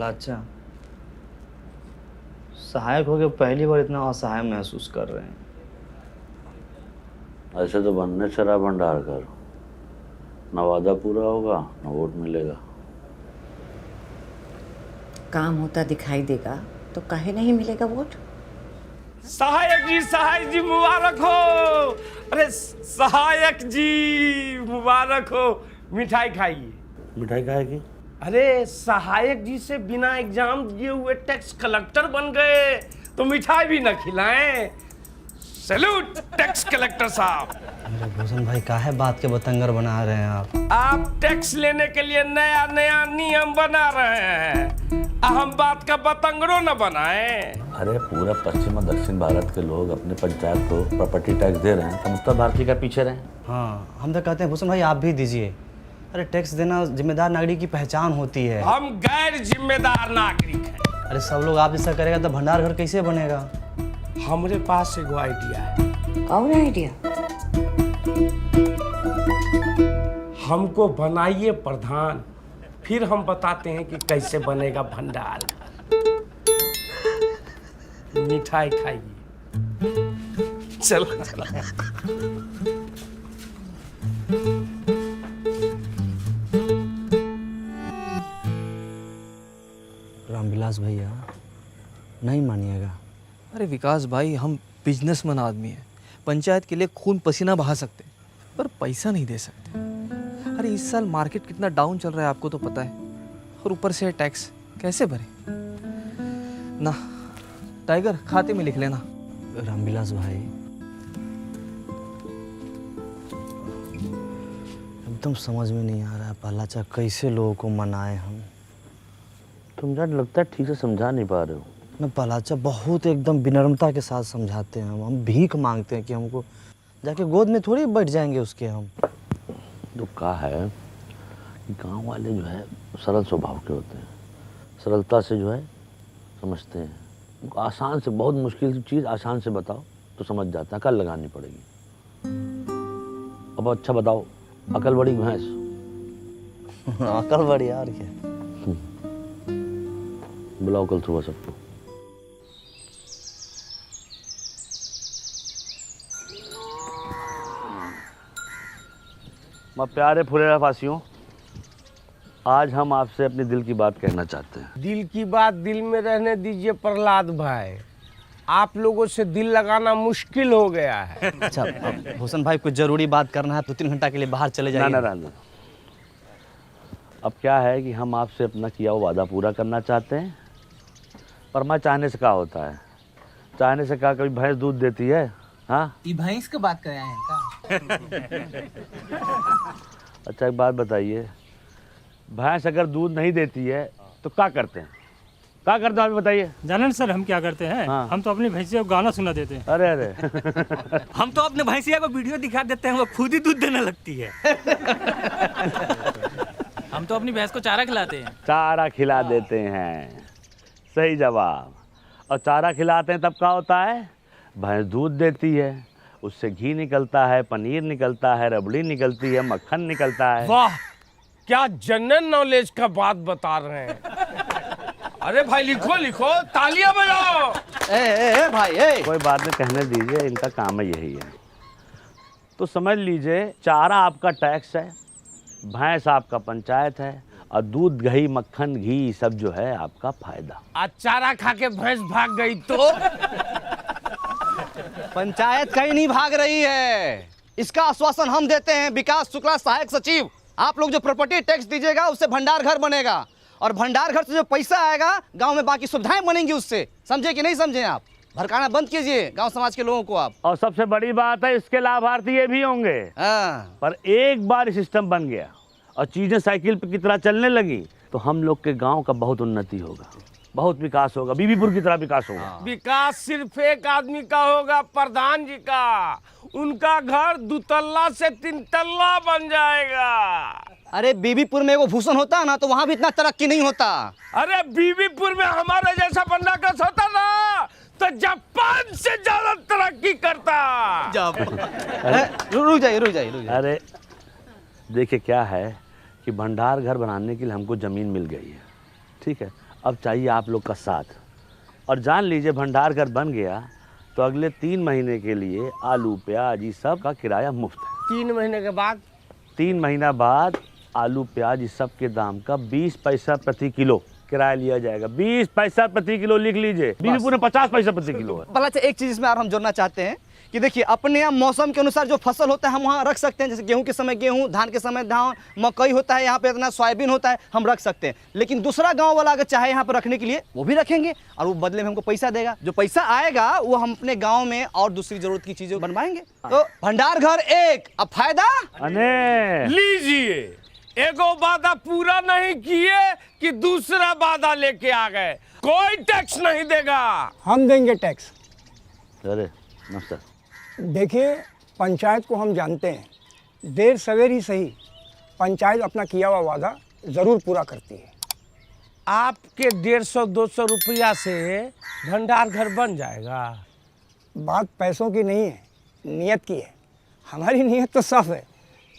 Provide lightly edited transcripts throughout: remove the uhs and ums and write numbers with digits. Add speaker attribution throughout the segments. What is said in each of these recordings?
Speaker 1: अच्छा, सहायक हो गए पहली बार इतना असहाय महसूस कर रहे हैं।
Speaker 2: ऐसे तो बनने से रहा भंडार कर, न वादा पूरा होगा न वोट मिलेगा।
Speaker 3: काम होता दिखाई देगा तो काहे नहीं मिलेगा वोट।
Speaker 4: सहायक जी मुबारक हो। अरे सहायक जी मुबारक हो। मिठाई खाइए।
Speaker 2: मिठाई खाएगी?
Speaker 4: अरे सहायक जी से बिना एग्जाम दिए हुए टैक्स कलेक्टर बन गए तो मिठाई भी न खिलाएं। सैल्यूट टैक्स कलेक्टर साहब।
Speaker 1: अरे भूषण भाई काहे बात के बतंगर बना रहे हैं
Speaker 4: आप टैक्स लेने के लिए नया नया नियम बना रहे हैं, हम बात का बतंगड़ो न बनाए।
Speaker 2: अरे पूरा पश्चिम और दक्षिण भारत के लोग अपने पंचायत को प्रॉपर्टी टैक्स दे रहे हैं, तो उत्तर भारतीय का पीछे रहे।
Speaker 1: हाँ, हम तो कहते हैं भूषण भाई आप भी दीजिए। अरे टैक्स देना जिम्मेदार नागरिक की पहचान होती है।
Speaker 4: हम गैर जिम्मेदार नागरिक हैं।
Speaker 1: अरे सब लोग आप जैसा करेगा तो भंडार घर कैसे बनेगा?
Speaker 4: हमारे पास एगो आइडिया है।
Speaker 3: और आइडिया?
Speaker 4: हमको बनाइए प्रधान, फिर हम बताते हैं कि कैसे बनेगा भंडार। मिठाई खाइए। चलो
Speaker 1: रामविलास भैया नहीं मानिएगा।
Speaker 5: अरे विकास भाई, हम बिजनेसमैन आदमी हैं, पंचायत के लिए खून पसीना बहा सकते पर पैसा नहीं दे सकते। अरे इस साल मार्केट कितना डाउन चल रहा है आपको तो पता है, और ऊपर से टैक्स कैसे भरे ना। टाइगर खाते में लिख लेना।
Speaker 1: रामविलास भाई एकदम समझ में नहीं आ रहा है पलाचा कैसे लोगों को मनाए हम।
Speaker 2: तुम यार लगता है ठीक से समझा नहीं पा रहे हो।
Speaker 1: मैं पलाचा बहुत एकदम विनम्रता के साथ समझाते हैं हम भीख मांगते हैं कि हमको जाके गोद में थोड़ी बैठ जाएंगे उसके हम।
Speaker 2: तो कहा है कि गांव वाले जो है सरल स्वभाव के होते हैं, सरलता से जो है समझते हैं। उनको आसान से, बहुत मुश्किल चीज़ आसान से बताओ तो समझ जाता है, कल लगानी पड़ेगी। अब अच्छा बताओ, अकल बड़ी भैंस।
Speaker 1: अकल बड़ी यार क्या।
Speaker 2: बुलाओ कल सुबह सबको। मैं प्यारे फुलेरा फासियों, आज हम आपसे अपने दिल की बात कहना चाहते हैं।
Speaker 4: दिल की बात दिल में रहने दीजिए प्रहलाद भाई, आप लोगों से दिल लगाना मुश्किल हो गया है।
Speaker 1: अच्छा भूषण भाई कुछ जरूरी बात करना है तो 3 घंटा के लिए बाहर चले जाइए।
Speaker 2: ना। अब क्या है कि हम आपसे अपना किया हुआ वादा पूरा करना चाहते हैं, पर मैं चाहने से क्या होता है। चाहने से क्या कभी भैंस दूध देती है? हाँ,
Speaker 6: ये भैंस की बात कर रहे हैं का?
Speaker 2: अच्छा एक बात बताइए, भैंस अगर दूध नहीं देती है तो क्या करते हैं? क्या करते हैं आप बताइए।
Speaker 7: जानन सर हम क्या करते हैं?
Speaker 2: हाँ।
Speaker 7: हम तो अपनी भैंसिया को गाना सुना देते हैं।
Speaker 2: अरे
Speaker 6: हम तो अपने भैंसिया को वीडियो दिखा देते हैं, वो खुद ही दूध देने लगती है।
Speaker 7: हम तो अपनी भैंस को चारा खिलाते हैं।
Speaker 2: चारा खिला देते हैं, सही जवाब। और चारा खिलाते हैं तब क्या होता है? भैंस दूध देती है, उससे घी निकलता है, पनीर निकलता है, रबड़ी निकलती है, मक्खन निकलता है।
Speaker 4: वाह, क्या जनरल नॉलेज का बात बता रहे हैं। अरे भाई लिखो लिखो, तालियां बजाओ।
Speaker 1: ए भाई ए।
Speaker 2: कोई बात नहीं, कहने दीजिए, इनका काम है यही है। तो समझ लीजिए, चारा आपका टैक्स है, भैंस आपका पंचायत है, और दूध दही मक्खन घी सब जो है आपका फायदा।
Speaker 4: आज चारा खा के भैंस भाग गई तो?
Speaker 1: पंचायत कहीं नहीं भाग रही है, इसका आश्वासन हम देते हैं। विकास शुक्ला सहायक सचिव, आप लोग जो प्रॉपर्टी टैक्स दीजिएगा उससे भंडार घर बनेगा, और भंडार घर से जो पैसा आएगा गांव में बाकी सुविधाएं बनेंगी उससे। समझे कि नहीं समझे? आप भड़काना बंद कीजिए गांव समाज के लोगों को आप।
Speaker 2: और सबसे बड़ी बात है, इसके लाभार्थी ये भी होंगे।
Speaker 1: हाँ।
Speaker 2: पर एक बार सिस्टम बन गया और चीजें साइकिल पे की तरह चलने लगी तो हम लोग के गांव का बहुत उन्नति होगा, बहुत विकास होगा, बीबीपुर की तरह विकास होगा।
Speaker 4: विकास सिर्फ एक आदमी का होगा, प्रधान जी का। उनका घर 2 तल्ला से 3 तल्ला बन जाएगा।
Speaker 1: अरे बीबीपुर में वो भूषण होता ना तो वहां भी इतना तरक्की नहीं होता।
Speaker 4: अरे बीबीपुर में हमारे जैसा बंदा कस होता ना तो जापान से ज्यादा तरक्की करता।
Speaker 1: रुक जाइए।
Speaker 2: अरे देखिए क्या है कि भंडार घर बनाने के लिए हमको ज़मीन मिल गई है, ठीक है। अब चाहिए आप लोग का साथ। और जान लीजिए भंडार घर बन गया तो अगले 3 महीने के लिए आलू प्याज ये सब का किराया मुफ्त है।
Speaker 4: 3 महीने के बाद
Speaker 2: 3 महीना बाद आलू प्याज इस सब के दाम का 20 पैसा प्रति किलो किराया लिया जाएगा। 20 पैसा प्रति किलो लिख लीजिए। बीबीपुर में 50 पैसा प्रति किलो है।
Speaker 1: भला एक चीज इसमें और हम जोड़ना चाहते हैं कि देखिए अपने यहाँ मौसम के अनुसार जो फसल होता है हम वहाँ रख सकते हैं। जैसे गेहूं के समय गेहूं, धान के समय धान, मकई होता है यहाँ पे इतना, सोयाबीन होता है, हम रख सकते हैं। लेकिन दूसरा गांव वाला अगर चाहे यहाँ पर रखने के लिए वो भी रखेंगे और वो बदले में हमको पैसा देगा। जो पैसा आएगा वो हम अपने गाँव में और दूसरी जरूरत की चीजें बनवाएंगे। तो भंडार घर एक, अब फायदा
Speaker 2: अने
Speaker 4: लीजिए। एगो वादा पूरा नहीं किए कि दूसरा वादा लेके आ गए। कोई टैक्स नहीं देगा।
Speaker 8: हम देंगे टैक्स।
Speaker 2: अरे नमस्कार।
Speaker 8: देखिए पंचायत को हम जानते हैं, देर सवेर ही सही पंचायत अपना किया हुआ वादा ज़रूर पूरा करती है।
Speaker 4: आपके 150-200 रुपया से भंडार घर बन जाएगा।
Speaker 8: बात पैसों की नहीं है, नियत की है। हमारी नियत तो साफ है,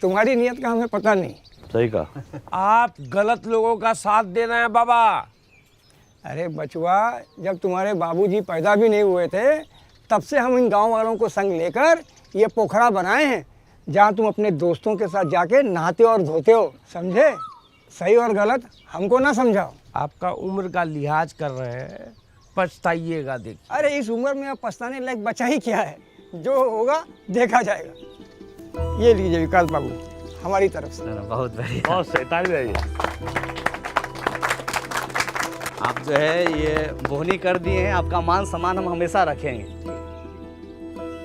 Speaker 8: तुम्हारी नियत का हमें पता नहीं।
Speaker 2: सही कहा।
Speaker 4: आप गलत लोगों का साथ दे रहे हैं बाबा।
Speaker 8: अरे बचवा, जब तुम्हारे बाबूजी पैदा भी नहीं हुए थे तब से हम इन गांव वालों को संग लेकर ये पोखरा बनाए हैं जहां तुम अपने दोस्तों के साथ जाके नहाते और धोते हो। समझे? सही और गलत हमको ना समझाओ।
Speaker 4: आपका उम्र का लिहाज कर रहे हैं, पछताइएगा। देख,
Speaker 8: अरे इस उम्र में अब पछताने लायक बचा ही क्या है, जो होगा देखा जाएगा। ये लीजिए विकास बाबू हमारी तरफ से।
Speaker 1: बहुत बढ़िया।
Speaker 2: बहुत सही, ताली बजाइए।
Speaker 1: आप जो है ये बोहनी कर दिए हैं, आपका मान सम्मान हम हमेशा रखेंगे।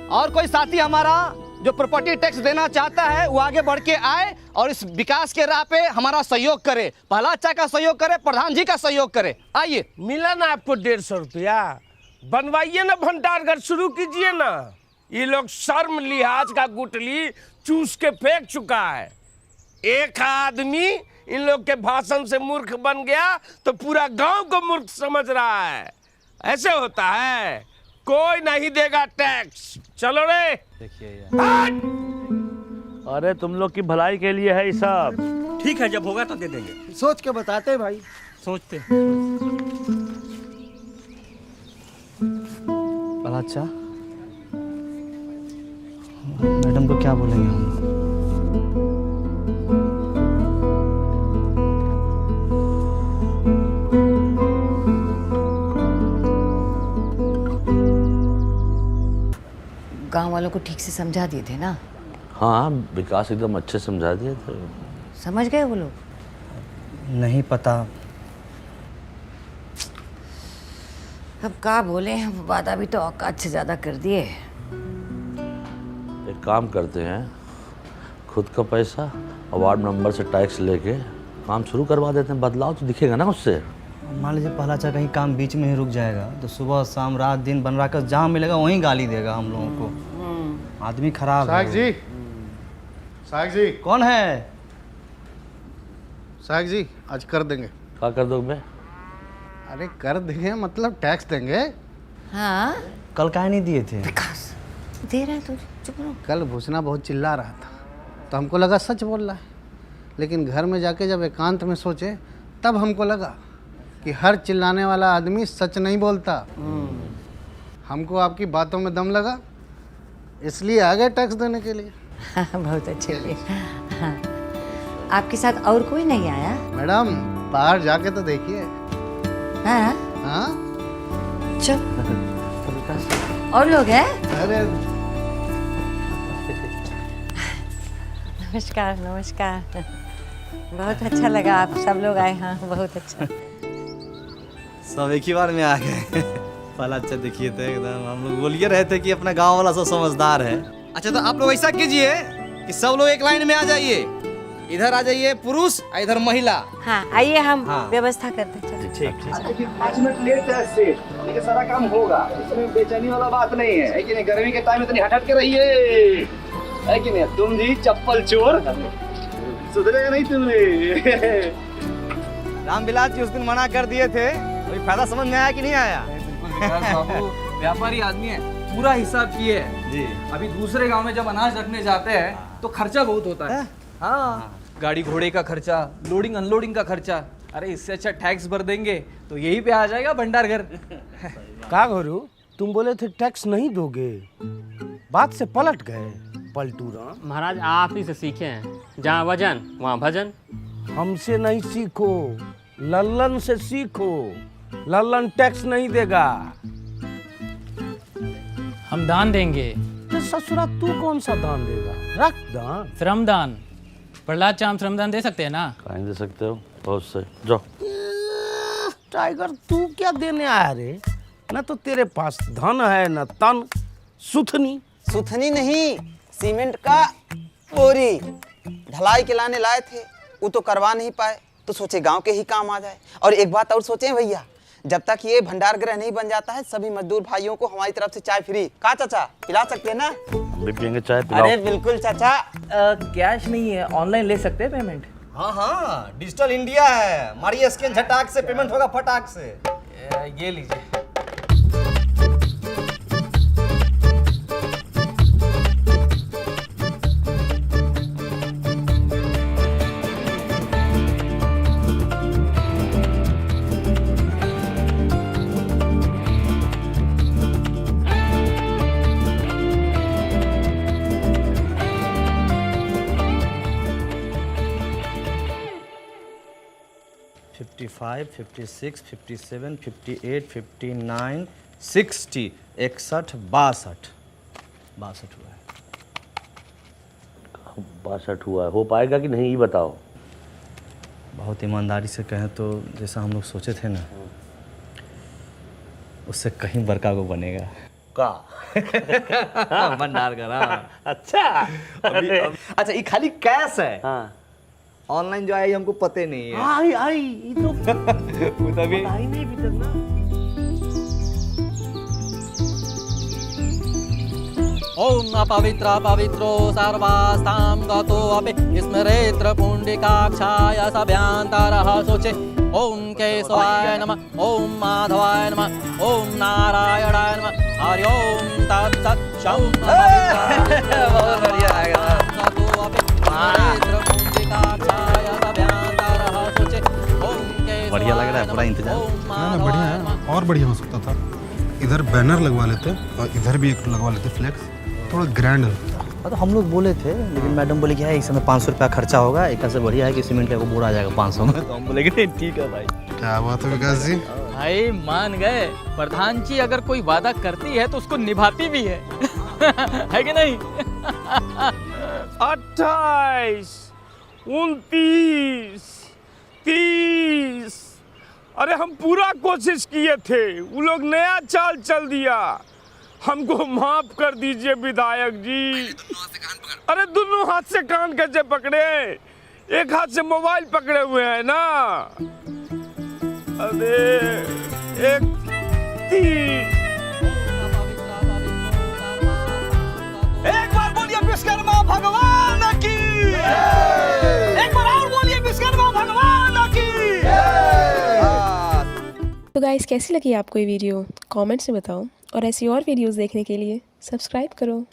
Speaker 1: और कोई साथी हमारा जो प्रॉपर्टी टैक्स देना चाहता है वो आगे बढ़ के आए और इस विकास के राह पे हमारा सहयोग करे। पहला अच्छा का सहयोग करे, प्रधान जी का सहयोग करे। आइए।
Speaker 4: मिला ना आपको 150 रुपया, बनवाइए ना भंडार घर, शुरू कीजिए ना। ये लोग शर्म लिहाज का गुटली चूस के फेंक चुका है। एक आदमी इन लोग के भाषण से मूर्ख बन गया तो पूरा गांव को मूर्ख समझ रहा है। ऐसे होता है। कोई नहीं देगा टैक्स। चलो रे।
Speaker 1: देखिए
Speaker 2: अरे तुम लोग की भलाई के लिए है ये सब।
Speaker 6: ठीक है, जब होगा तो दे देंगे।
Speaker 8: सोच के बताते हैं भाई।
Speaker 7: सोचते
Speaker 1: भला अच्छा मैडम को क्या बोलेंगे हम?
Speaker 3: गांव वालों को ठीक से समझा दिए थे ना?
Speaker 2: हाँ, विकास एकदम अच्छे समझा दिए थे।
Speaker 3: समझ गए वो लोग?
Speaker 1: नहीं पता।
Speaker 3: अब क्या बोले, वादा भी तो औकात से ज़्यादा कर दिए।
Speaker 2: एक काम करते हैं, खुद का पैसा और वार्ड मेंबर से टैक्स लेके काम शुरू करवा देते हैं। बदलाव तो दिखेगा ना उससे।
Speaker 1: मान लीजिए पहला अच्छा कहीं काम बीच में ही रुक जाएगा तो सुबह शाम रात दिन बन रहा कर जहाँ मिलेगा वहीं गाली देगा हम लोगों को। आदमी खराब है।
Speaker 9: साहब जी
Speaker 1: कौन है?
Speaker 9: साहब जी आज कर देंगे।
Speaker 2: क्या कर दोगे?
Speaker 9: अरे कर देंगे मतलब टैक्स देंगे।
Speaker 3: हाँ,
Speaker 1: कल काहे नहीं दिए थे?
Speaker 3: विकास दे रहा है तो चुप रहो।
Speaker 9: कल भूसना बहुत चिल्ला रहा था तो हमको लगा सच बोल रहा है, लेकिन घर में जाके जब एकांत में सोचे तब हमको लगा कि हर चिल्लाने वाला आदमी सच नहीं बोलता। हमको आपकी बातों में दम लगा, इसलिए आ गए टैक्स देने के लिए।
Speaker 3: बहुत अच्छे हुए। हाँ। आपके साथ और कोई नहीं आया?
Speaker 9: मैडम बाहर जाके तो देखिए।
Speaker 3: हाँ
Speaker 9: हाँ
Speaker 3: चल। और लोग हैं?
Speaker 9: अरे
Speaker 3: नमस्कार नमस्कार। बहुत अच्छा लगा आप सब लोग आए। हाँ बहुत अच्छा।
Speaker 1: सब एक ही बार में आ गए। पहला अच्छा देखिए थे एकदम, हम लोग बोलिए रहे थे कि अपना गांव वाला सब समझदार है। अच्छा तो आप लोग ऐसा कीजिए कि सब लोग एक लाइन में आ जाइए। इधर आ जाइए पुरुष, इधर महिला।
Speaker 3: हाँ आइए, हम व्यवस्था करते हैं।
Speaker 1: ठीक 5 मिनट लेट है, लेकिन सारा काम होगा। इसमें बेचैनी वाला बात नहीं है कि नहीं? गर्मी के टाइम में इतनी हट के रहिए, है कि नहीं? तुम जी चप्पल चोर, सुधरेगा नहीं तुमने। रामविलास जी उस दिन मना कर दिए थे, कोई फायदा समझ में आया कि नहीं आया?
Speaker 5: बाबू व्यापारी आदमी है, पूरा हिसाब किए है
Speaker 1: जी।
Speaker 5: अभी दूसरे गांव में जब अनाज रखने जाते हैं तो खर्चा बहुत होता है। हाँ, गाड़ी घोड़े का खर्चा, लोडिंग अनलोडिंग का खर्चा। अरे इससे अच्छा टैक्स भर देंगे तो यही पे आ जाएगा भंडार घर।
Speaker 4: का घरू तुम बोले थे टैक्स नहीं दोगे, बात से पलट गए पलटू राम।
Speaker 10: महाराज आप ही से सीखे हैं, जहाँ वजन वहाँ भजन।
Speaker 4: हमसे नहीं सीखो, लल्लन से सीखो। लल्लन टैक्स नहीं देगा।
Speaker 7: हम दान देंगे।
Speaker 4: तो ससुरा तू कौन सा दान देगा? रख दान।
Speaker 7: श्रमदान। प्रहलाद चाम श्रमदान दे सकते हैं ना?
Speaker 2: कहीं दे सकते हो, बहुत सही। जाओ।
Speaker 4: टाइगर तू क्या देने आया रे? न तो तेरे पास धन है न तन। सुथनी
Speaker 1: सुथनी नहीं, सीमेंट का बोरी ढलाई के लाने लाए थे, वो तो करवा नहीं पाए, तो सोचे गांव के ही काम आ जाए। और एक बात और सोचे भैया, जब तक ये भंडार गृह नहीं बन जाता है, सभी मजदूर भाइयों को हमारी तरफ से चाय फ्री। का चाचा पिला सकते हैं ना?
Speaker 2: हम भी पियेंगे चाय, पिलाओ।
Speaker 1: अरे बिल्कुल चाचा।
Speaker 5: कैश नहीं है, ऑनलाइन ले सकते हैं पेमेंट।
Speaker 1: हाँ हाँ, डिजिटल इंडिया है, मारिए स्कैन, झटाक से पेमेंट होगा फटाक से।
Speaker 5: ये लीजिए।
Speaker 1: $55, $56, $57, $58, $59, $60, 61, 62 हुआ है।
Speaker 2: 62 हुआ है, हो पाएगा कि नहीं ये बताओ।
Speaker 1: बहुत ईमानदारी से कहें तो जैसा हम लोग सोचे थे ना, उससे कहीं बड़का को बनेगा।
Speaker 2: का
Speaker 1: भंडार का।
Speaker 2: अच्छा।
Speaker 1: अच्छा, ये खाली कैश है।
Speaker 2: हाँ
Speaker 1: ऑनलाइन जो आई हमको पते नहीं है।
Speaker 2: आई आई ये तो
Speaker 1: वो तभी
Speaker 2: आई नहीं अभी तक ना।
Speaker 5: ओम अपवित्र पवित्रो सर्वास्तां गतो अपि स्मरेत्र पुण्डिकाक्षाय सभ्यांतरः शोचे। ओम केशवाय नमः, ओम माधवाय नमः, ओम नारायणाय नमः। हरि ओम तत्सत्। शं
Speaker 1: बहुत बढ़िया आएगा।
Speaker 5: गतो अपि स्मरेत्र पुण्डिकाक्षाय सभ्यांतरः शोचे। ओम केशवाय
Speaker 1: बढ़िया लग रहा है, पूरा इंतजाम।
Speaker 9: ना बढ़िया है, और बढ़िया हो सकता था। इधर बैनर लगवा लेते और इधर भी एक लगवा लेते फ्लेक्स, थोड़ा ग्रैंड होता।
Speaker 1: तो हम लोग बोले थे, लेकिन मैडम बोले कि है इस समय 500 रुपया खर्चा होगा, एक से बढ़िया है कि सीमेंट का बोरा आ जाएगा 500 में। तो हम बोले कि नहीं ठीक है भाई।
Speaker 9: क्या बात है विकास जी,
Speaker 7: भाई मान गए, प्रधान जी अगर कोई वादा करती है तो उसको निभाती भी है। है कि नहीं?
Speaker 4: 28, 29, 30। अरे हम पूरा कोशिश किए थे, वो लोग नया चाल चल दिया। हमको माफ कर दीजिए विधायक जी। अरे दोनों हाथ से कान कैसे पकड़े? एक हाथ से मोबाइल पकड़े हुए हैं ना। अरे एक 30।
Speaker 1: एक बार बोलिए विश्वकर्मा भगवान की। एक बार और बोलिए विश्वकर्मा भगवान की।
Speaker 11: तो गाइस, कैसी लगी आपको ये वीडियो? कमेंट्स में बताओ, और ऐसी और वीडियोस देखने के लिए सब्सक्राइब करो।